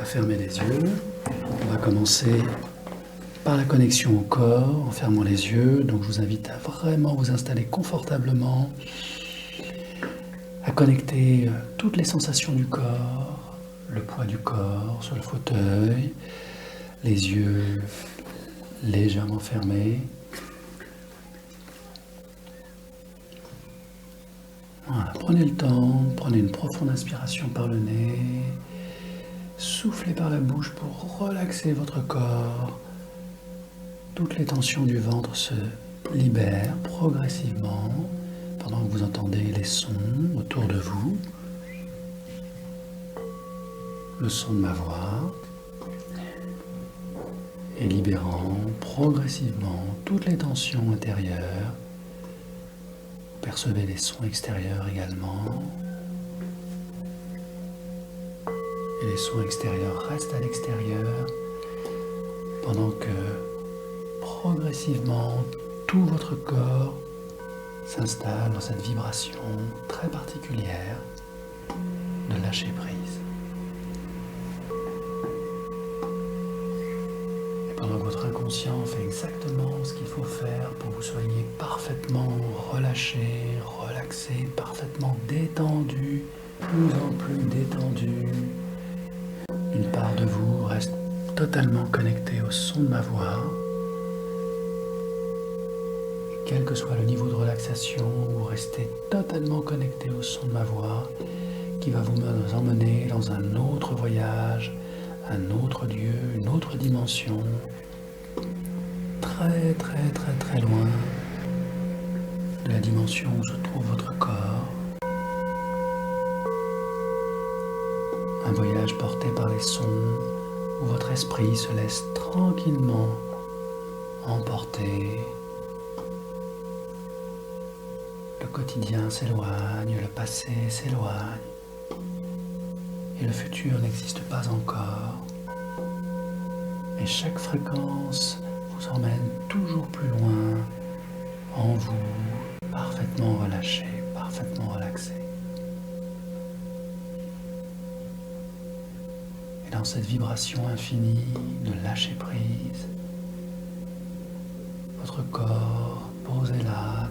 va fermer les yeux. On va commencer par la connexion au corps en fermant les yeux. Donc je vous invite à vraiment vous installer confortablement, à connecter toutes les sensations du corps, le poids du corps sur le fauteuil, les yeux légèrement fermés. Voilà, prenez le temps, prenez une profonde inspiration par le nez, soufflez par la bouche pour relaxer votre corps. Toutes les tensions du ventre se libèrent progressivement pendant que vous entendez les sons autour de vous. Le son de ma voix et libérant progressivement toutes les tensions intérieures. Vous percevez les sons extérieurs également. Et les sons extérieurs restent à l'extérieur pendant que progressivement tout votre corps s'installe dans cette vibration très particulière de lâcher prise. Pendant que votre inconscient fait exactement ce qu'il faut faire pour que vous soyez parfaitement relâché, relaxé, parfaitement détendu, plus en plus détendu. Une part de vous reste totalement connectée au son de ma voix. Et quel que soit le niveau de relaxation, vous restez totalement connecté au son de ma voix qui va vous emmener dans un autre voyage, un autre lieu, une autre dimension, très très très très loin de la dimension où se trouve votre corps. Un voyage porté par les sons où votre esprit se laisse tranquillement emporter. Le quotidien s'éloigne, le passé s'éloigne. Et le futur n'existe pas encore. Et chaque fréquence vous emmène toujours plus loin en vous, parfaitement relâché, parfaitement relaxé. Et dans cette vibration infinie de lâcher prise, votre corps posé là,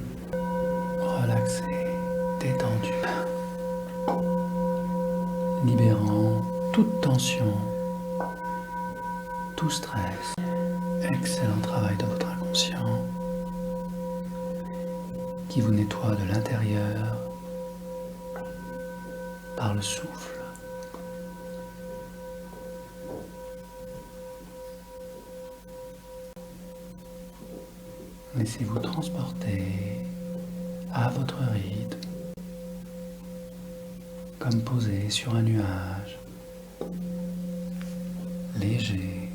relaxé, détendu, libérant toute tension, tout stress. Excellent travail de votre inconscient qui vous nettoie de l'intérieur par le souffle. Laissez-vous transporter à votre rythme, comme posé sur un nuage, léger,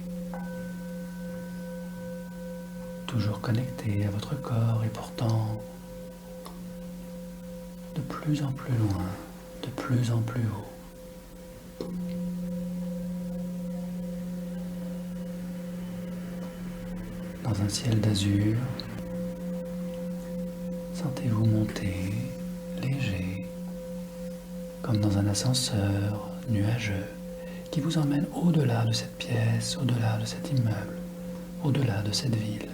toujours connecté à votre corps et pourtant de plus en plus loin, de plus en plus haut. Dans un ciel d'azur, sentez-vous monter, léger, comme dans un ascenseur nuageux qui vous emmène au-delà de cette pièce, au-delà de cet immeuble, au-delà de cette ville,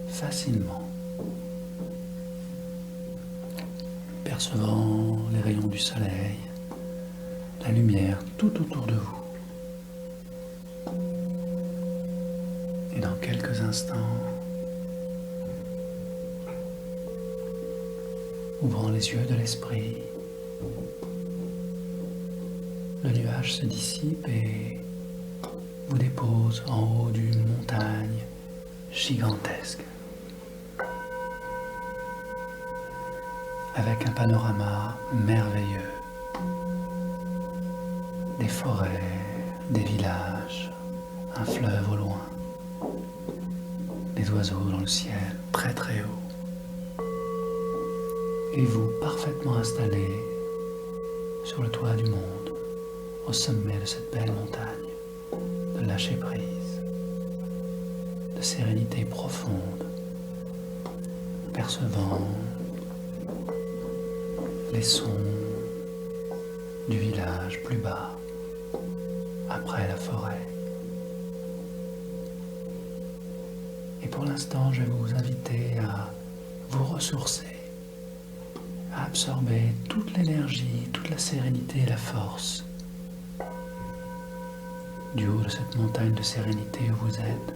facilement, percevant les rayons du soleil, la lumière tout autour de vous. Et dans quelques instants, ouvrant les yeux de l'esprit, le nuage se dissipe et vous dépose en haut d'une montagne gigantesque, avec un panorama merveilleux, des forêts, des villages, un fleuve au loin, des oiseaux dans le ciel très très haut, et vous parfaitement installé sur le toit du monde, au sommet de cette belle montagne, de lâcher prise, de sérénité profonde, percevant les sons du village plus bas, après la forêt. Et pour l'instant, je vais vous inviter à vous ressourcer, à absorber toute l'énergie, toute la sérénité et la force du haut de cette montagne de sérénité où vous êtes.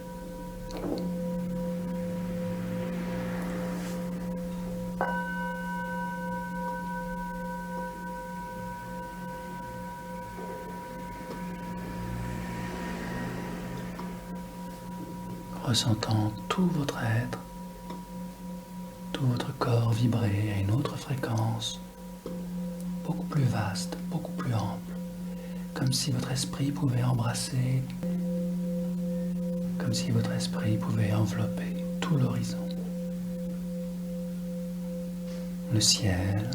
Ressentant tout votre être, tout votre corps vibrer à une autre fréquence, beaucoup plus vaste, beaucoup plus ample, comme si votre esprit pouvait embrasser, comme si votre esprit pouvait envelopper tout l'horizon. Le ciel,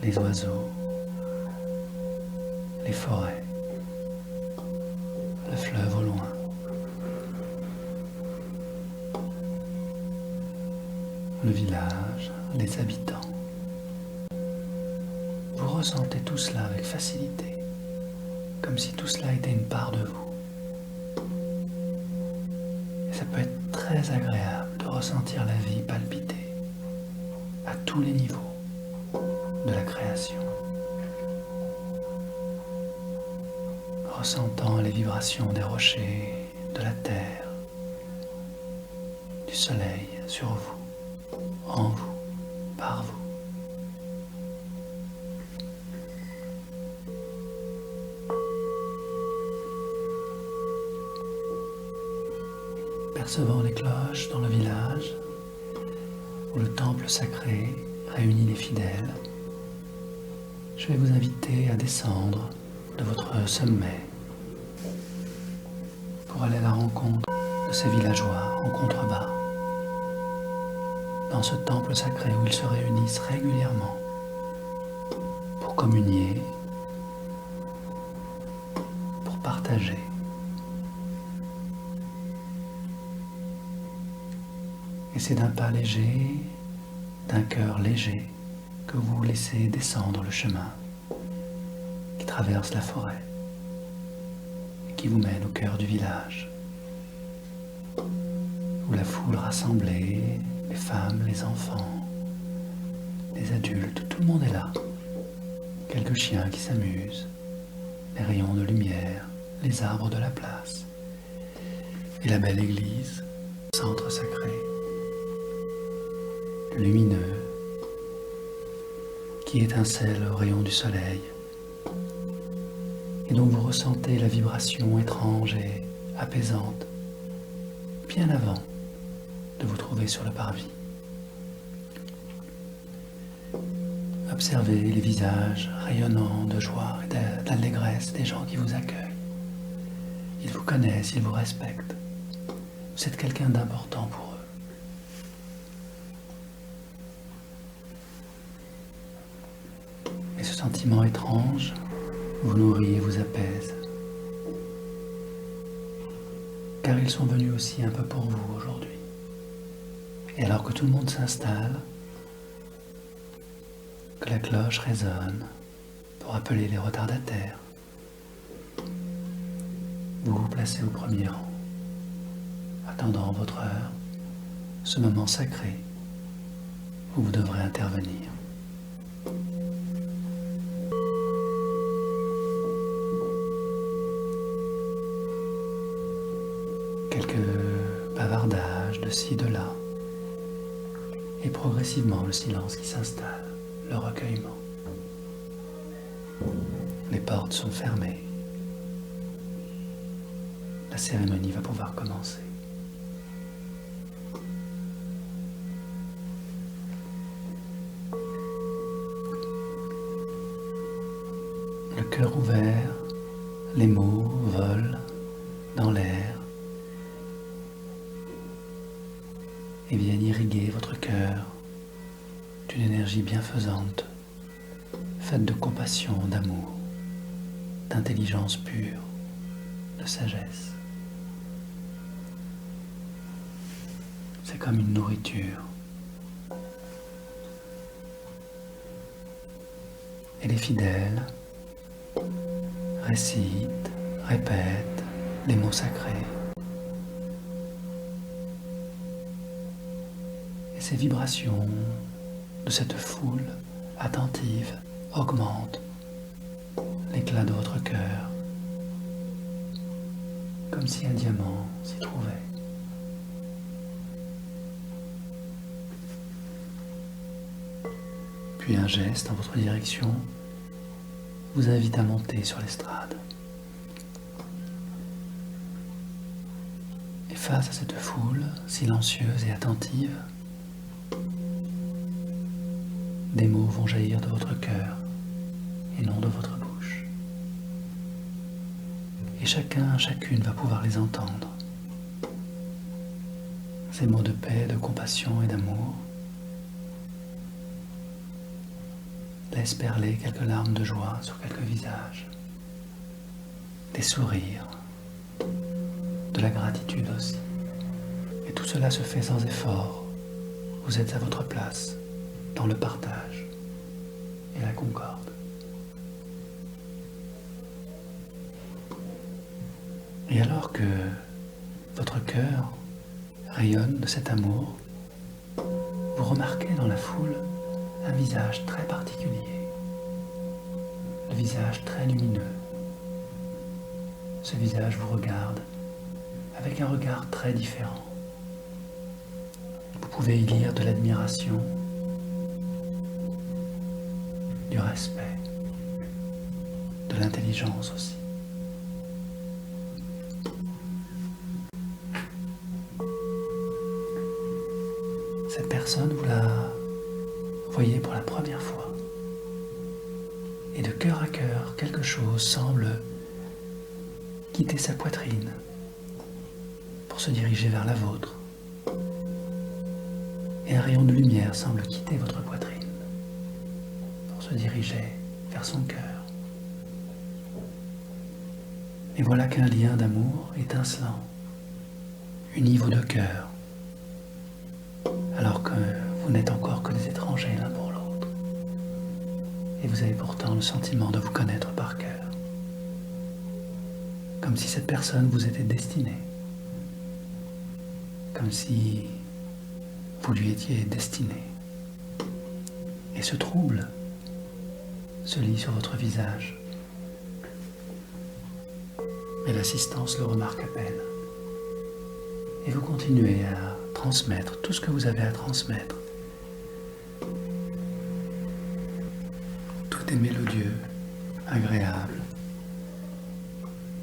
les oiseaux, les forêts, le fleuve au loin. Le village, les habitants. Vous ressentez tout cela avec facilité, comme si tout cela était une part de vous. Et ça peut être très agréable de ressentir la vie palpiter à tous les niveaux de la création. Ressentant les vibrations des rochers, de la terre, du soleil sur vous. En vous, par vous. Percevant les cloches dans le village, où le temple sacré réunit les fidèles, je vais vous inviter à descendre de votre sommet pour aller à la rencontre de ces villageois en contrebas. Dans ce temple sacré où ils se réunissent régulièrement pour communier, pour partager. Et c'est d'un pas léger, d'un cœur léger, que vous vous laissez descendre le chemin qui traverse la forêt et qui vous mène au cœur du village, où la foule rassemblée, les femmes, les enfants, les adultes, tout le monde est là. Quelques chiens qui s'amusent, les rayons de lumière, les arbres de la place, et la belle église, centre sacré, lumineux, qui étincelle au rayon du soleil, et dont vous ressentez la vibration étrange et apaisante, bien avant de vous trouver sur le parvis. Observez les visages rayonnants de joie et d'allégresse des gens qui vous accueillent. Ils vous connaissent, ils vous respectent. Vous êtes quelqu'un d'important pour eux. Et ce sentiment étrange vous nourrit et vous apaise. Car ils sont venus aussi un peu pour vous aujourd'hui. Et alors que tout le monde s'installe, que la cloche résonne pour appeler les retardataires, vous vous placez au premier rang, attendant votre heure, ce moment sacré où vous devrez intervenir. Quelques bavardages de ci, de là, et progressivement le silence qui s'installe, le recueillement. Les portes sont fermées. La cérémonie va pouvoir commencer. Le cœur ouvert, les mots volent dans l'air et viennent irriguer votre cœur d'une énergie bienfaisante, faite de compassion, d'amour, d'intelligence pure, de sagesse. C'est comme une nourriture. Et les fidèles récite, répète les mots sacrés. Et ces vibrations de cette foule attentive augmentent l'éclat de votre cœur, comme si un diamant s'y trouvait. Puis un geste en votre direction vous invite à monter sur l'estrade. Et face à cette foule silencieuse et attentive, des mots vont jaillir de votre cœur et non de votre bouche. Et chacune va pouvoir les entendre. Ces mots de paix, de compassion et d'amour laissent perler quelques larmes de joie sur quelques visages, des sourires, de la gratitude aussi. Et tout cela se fait sans effort. Vous êtes à votre place, dans le partage et la concorde. Et alors que votre cœur rayonne de cet amour, vous remarquez dans la foule un visage très particulier, le visage très lumineux. Ce visage vous regarde avec un regard très différent. Vous pouvez y lire de l'admiration, du respect, de l'intelligence aussi. Cette personne, vous la voyez pour la première fois. Et de cœur à cœur, quelque chose semble quitter sa poitrine pour se diriger vers la vôtre. Et un rayon de lumière semble quitter votre poitrine pour se diriger vers son cœur. Et voilà qu'un lien d'amour étincelant unit vos deux cœurs, alors que vous n'êtes encore que des étrangers l'un pour l'autre. Et vous avez pourtant le sentiment de vous connaître par cœur, comme si cette personne vous était destinée, comme si vous lui étiez destiné. Et ce trouble se lit sur votre visage. Mais l'assistance le remarque à peine. Et vous continuez à transmettre tout ce que vous avez à transmettre. Tout est mélodieux, agréable,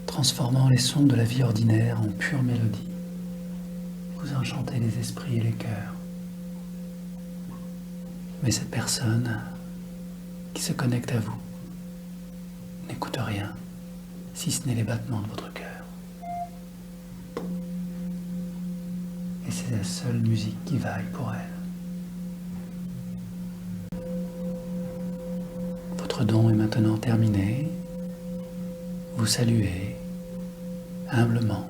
transformant les sons de la vie ordinaire en pure mélodie. Vous enchantez les esprits et les cœurs. Mais cette personne qui se connecte à vous n'écoute rien, si ce n'est les battements de votre cœur. Et c'est la seule musique qui vaille pour elle. Votre don est maintenant terminé. Vous saluez humblement.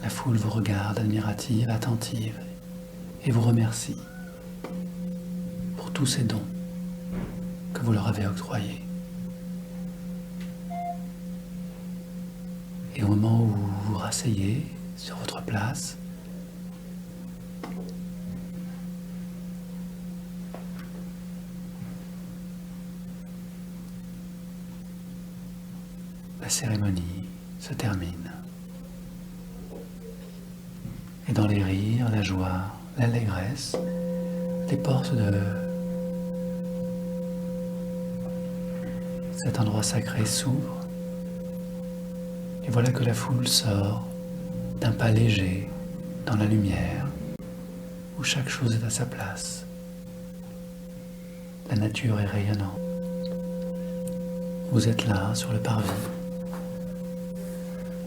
La foule vous regarde admirative, attentive, et vous remercie pour tous ces dons que vous leur avez octroyés. Et au moment où vous vous rasseyez sur votre place, la cérémonie se termine. Et dans les rires, la joie, l'allégresse, les portes de cet endroit sacré s'ouvrent. Et voilà que la foule sort d'un pas léger dans la lumière, où chaque chose est à sa place. La nature est rayonnante. Vous êtes là, sur le parvis.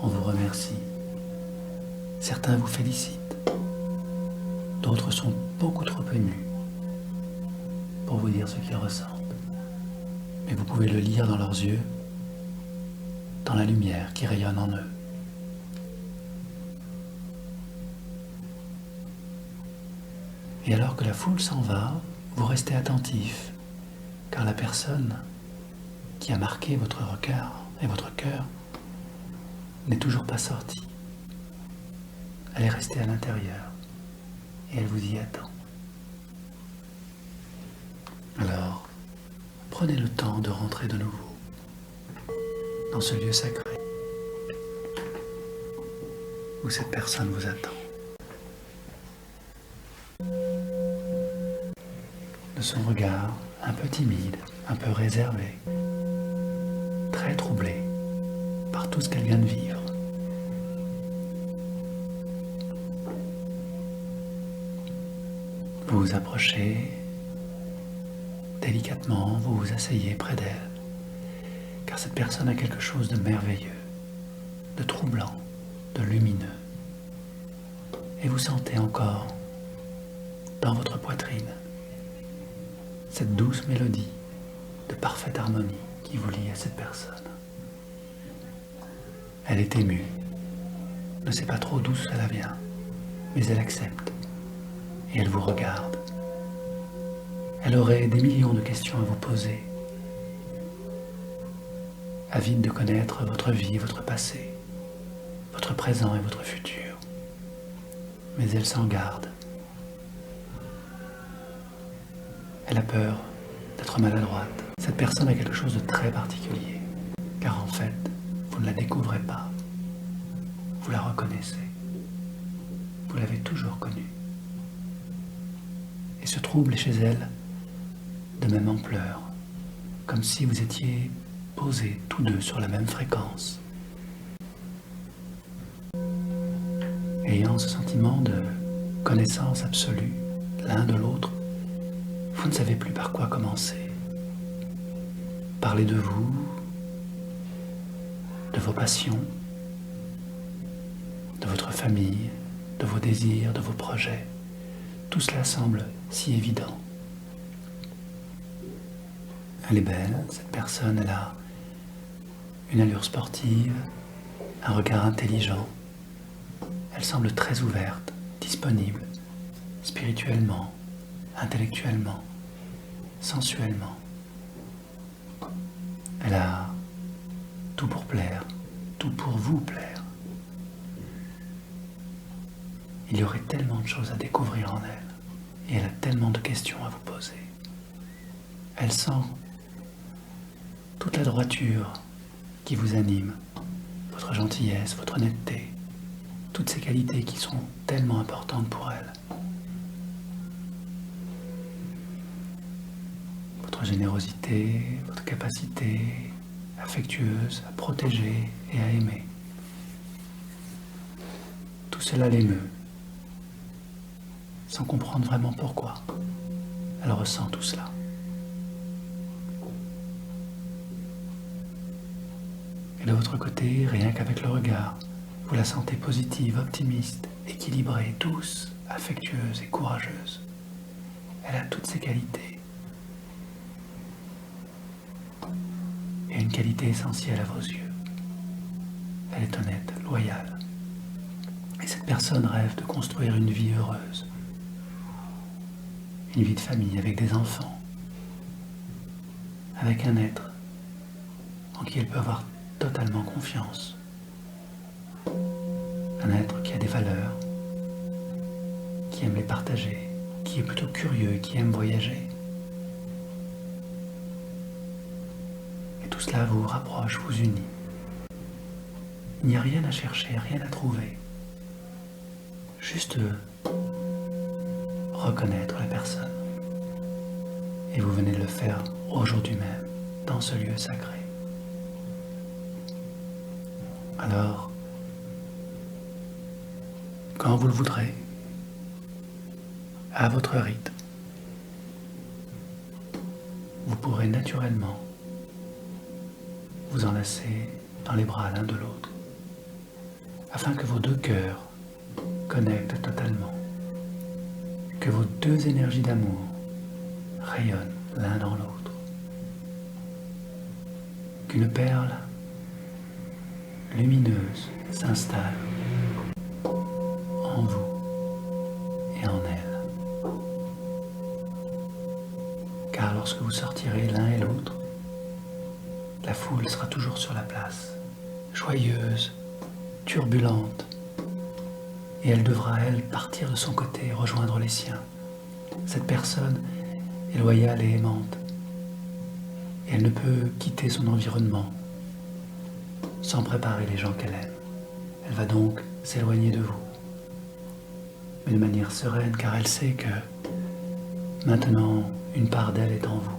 On vous remercie. Certains vous félicitent. D'autres sont beaucoup trop émus pour vous dire ce qu'ils ressentent. Mais vous pouvez le lire dans leurs yeux, dans la lumière qui rayonne en eux. Et alors que la foule s'en va, vous restez attentif car la personne qui a marqué votre regard et votre cœur n'est toujours pas sortie. Elle est restée à l'intérieur et elle vous y attend. Alors, prenez le temps de rentrer de nouveau dans ce lieu sacré où cette personne vous attend. De son regard un peu timide, un peu réservé, très troublé par tout ce qu'elle vient de vivre. Vous vous approchez délicatement, vous vous asseyez près d'elle, car cette personne a quelque chose de merveilleux, de troublant, de lumineux. Et vous sentez encore dans votre poitrine cette douce mélodie de parfaite harmonie qui vous lie à cette personne. Elle est émue, ne sait pas trop d'où cela vient, mais elle accepte et elle vous regarde. Elle aurait des millions de questions à vous poser, avide de connaître votre vie, votre passé, votre présent et votre futur. Mais elle s'en garde. Elle a peur d'être maladroite. Cette personne a quelque chose de très particulier, car en fait, vous ne la découvrez pas. Vous la reconnaissez. Vous l'avez toujours connue. Et ce trouble est chez elle de même ampleur, comme si vous étiez posés tous deux sur la même fréquence. Ayant ce sentiment de connaissance absolue l'un de l'autre, vous ne savez plus par quoi commencer. Parlez de vous, de vos passions, de votre famille, de vos désirs, de vos projets. Tout cela semble si évident. Elle est belle, cette personne, elle a une allure sportive, un regard intelligent. Elle semble très ouverte, disponible, spirituellement, intellectuellement, sensuellement. Elle a tout pour plaire, tout pour vous plaire. Il y aurait tellement de choses à découvrir en elle, et elle a tellement de questions à vous poser. Elle sent toute la droiture qui vous anime, votre gentillesse, votre honnêteté, toutes ces qualités qui sont tellement importantes pour elle. Votre générosité, votre capacité affectueuse à protéger et à aimer. Tout cela l'émeut, sans comprendre vraiment pourquoi. Elle ressent tout cela. Et de votre côté, rien qu'avec le regard, vous la sentez positive, optimiste, équilibrée, douce, affectueuse et courageuse. Elle a toutes ces qualités. Et une qualité essentielle à vos yeux. Elle est honnête, loyale. Et cette personne rêve de construire une vie heureuse. Une vie de famille avec des enfants. Avec un être en qui elle peut avoir totalement confiance. Un être qui a des valeurs, qui aime les partager, qui est plutôt curieux et qui aime voyager. Et tout cela vous rapproche, vous unit. Il n'y a rien à chercher, rien à trouver. Juste reconnaître la personne. Et vous venez de le faire aujourd'hui même, dans ce lieu sacré. Alors, quand vous le voudrez, à votre rythme, vous pourrez naturellement vous enlacer dans les bras l'un de l'autre, afin que vos deux cœurs connectent totalement, que vos deux énergies d'amour rayonnent l'un dans l'autre, qu'une perle lumineuse s'installe en vous et en elle. Car lorsque vous sortirez l'un et l'autre, la foule sera toujours sur la place, joyeuse, turbulente, et elle devra, elle, partir de son côté et rejoindre les siens. Cette personne est loyale et aimante, et elle ne peut quitter son environnement sans préparer les gens qu'elle aime. Elle va donc s'éloigner de vous, mais de manière sereine, car elle sait que maintenant, une part d'elle est en vous,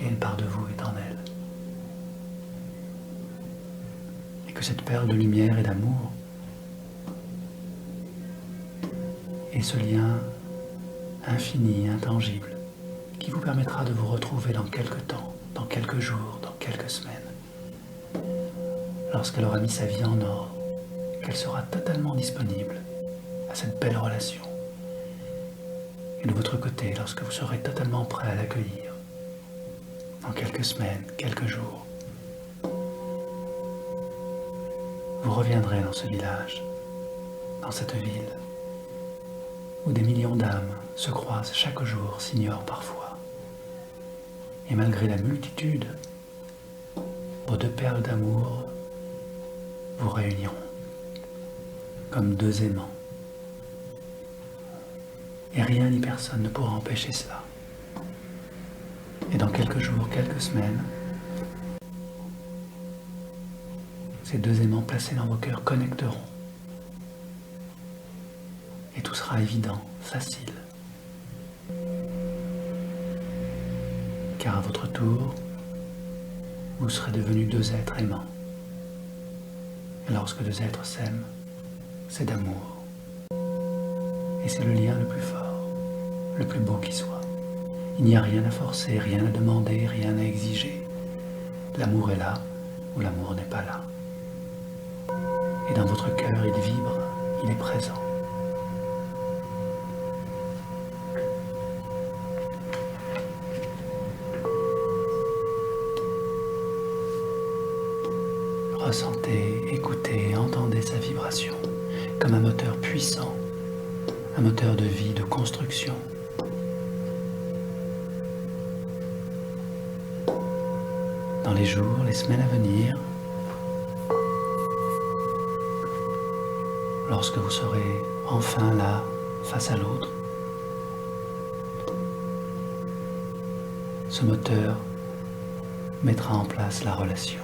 et une part de vous est en elle. Et que cette perle de lumière et d'amour et ce lien infini, intangible, qui vous permettra de vous retrouver dans quelques temps, dans quelques jours, dans quelques semaines. Lorsqu'elle aura mis sa vie en ordre, qu'elle sera totalement disponible à cette belle relation. Et de votre côté, lorsque vous serez totalement prêt à l'accueillir, dans quelques semaines, quelques jours, vous reviendrez dans ce village, dans cette ville, où des millions d'âmes se croisent chaque jour, s'ignorent parfois. Et malgré la multitude, vos deux perles d'amour vous réuniront comme deux aimants. Et rien ni personne ne pourra empêcher cela. Et dans quelques jours, quelques semaines, ces deux aimants placés dans vos cœurs connecteront. Et tout sera évident, facile. Car à votre tour, vous serez devenus deux êtres aimants. Et lorsque deux êtres s'aiment, c'est d'amour. Et c'est le lien le plus fort, le plus beau qui soit. Il n'y a rien à forcer, rien à demander, rien à exiger. L'amour est là ou l'amour n'est pas là. Et dans votre cœur, il vibre, il est présent. Ressentez, écoutez, entendez sa vibration comme un moteur puissant, un moteur de vie, de construction. Dans les jours, les semaines à venir, lorsque vous serez enfin là, face à l'autre, ce moteur mettra en place la relation.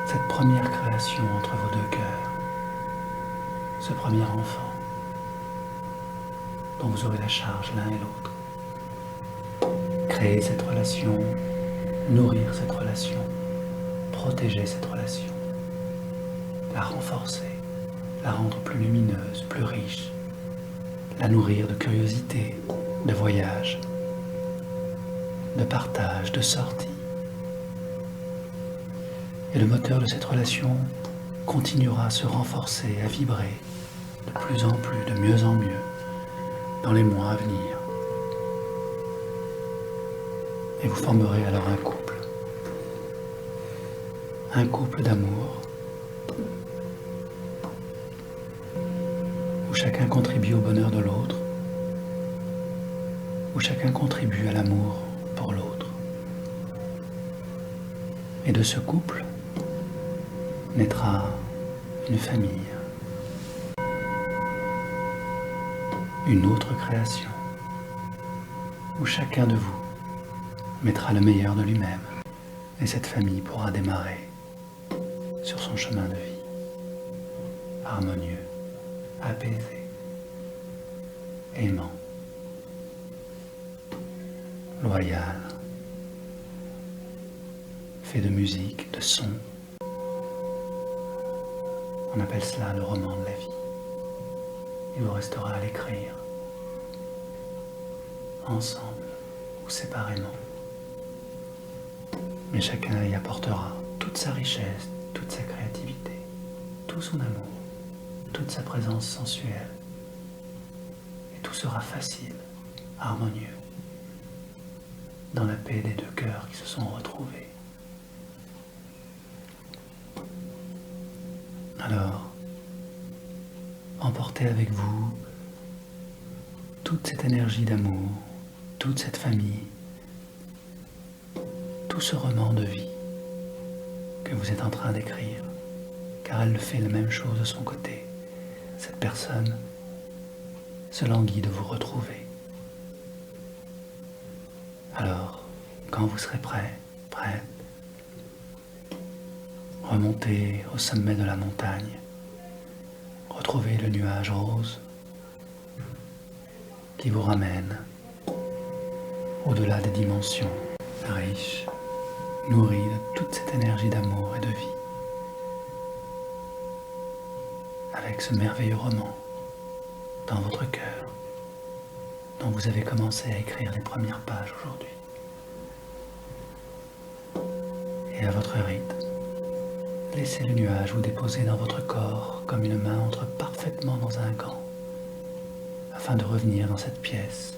Cette première création entre vos deux cœurs, ce premier enfant dont vous aurez la charge l'un et l'autre. Créer cette relation, nourrir cette relation, protéger cette relation, la renforcer, la rendre plus lumineuse, plus riche, la nourrir de curiosité, de voyage, de partage, de sortie. Et le moteur de cette relation continuera à se renforcer, à vibrer de plus en plus, de mieux en mieux, dans les mois à venir. Et vous formerez alors un couple d'amour, où chacun contribue au bonheur de l'autre, où chacun contribue à l'amour pour l'autre. Et de ce couple naîtra une famille, une autre création, où chacun de vous mettra le meilleur de lui-même, et cette famille pourra démarrer sur son chemin de vie, harmonieux, apaisé, aimant, loyal, fait de musique, de son. On appelle cela le roman de la vie. Il vous restera à l'écrire, ensemble ou séparément. Mais chacun y apportera toute sa richesse, toute sa créativité, tout son amour, toute sa présence sensuelle. Et tout sera facile, harmonieux, dans la paix des deux cœurs qui se sont retrouvés. Alors, emportez avec vous toute cette énergie d'amour, toute cette famille, tout ce roman de vie que vous êtes en train d'écrire, car elle fait la même chose de son côté. Cette personne se languit de vous retrouver. Alors, quand vous serez prêt, prête, remontez au sommet de la montagne, retrouvez le nuage rose qui vous ramène au-delà des dimensions, riche, nourri de toute cette énergie d'amour et de vie, avec ce merveilleux roman dans votre cœur, dont vous avez commencé à écrire les premières pages aujourd'hui. Et à votre rythme, laissez le nuage vous déposer dans votre corps comme une main entre parfaitement dans un gant, afin de revenir dans cette pièce,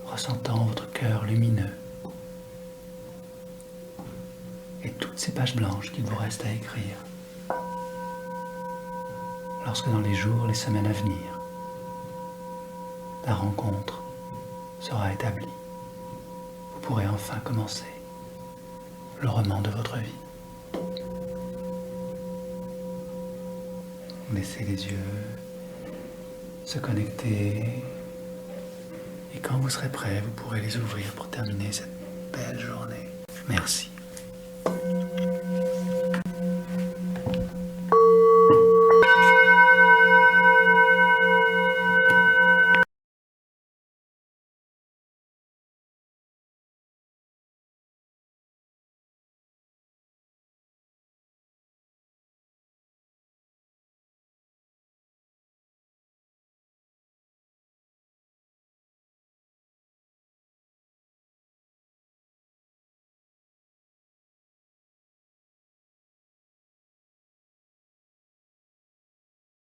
ressentant votre cœur lumineux et toutes ces pages blanches qu'il vous reste à écrire. Lorsque dans les jours, les semaines à venir, la rencontre sera établie, vous pourrez enfin commencer le roman de votre vie. Laissez les yeux se connecter et quand vous serez prêt, vous pourrez les ouvrir pour terminer cette belle journée. Merci.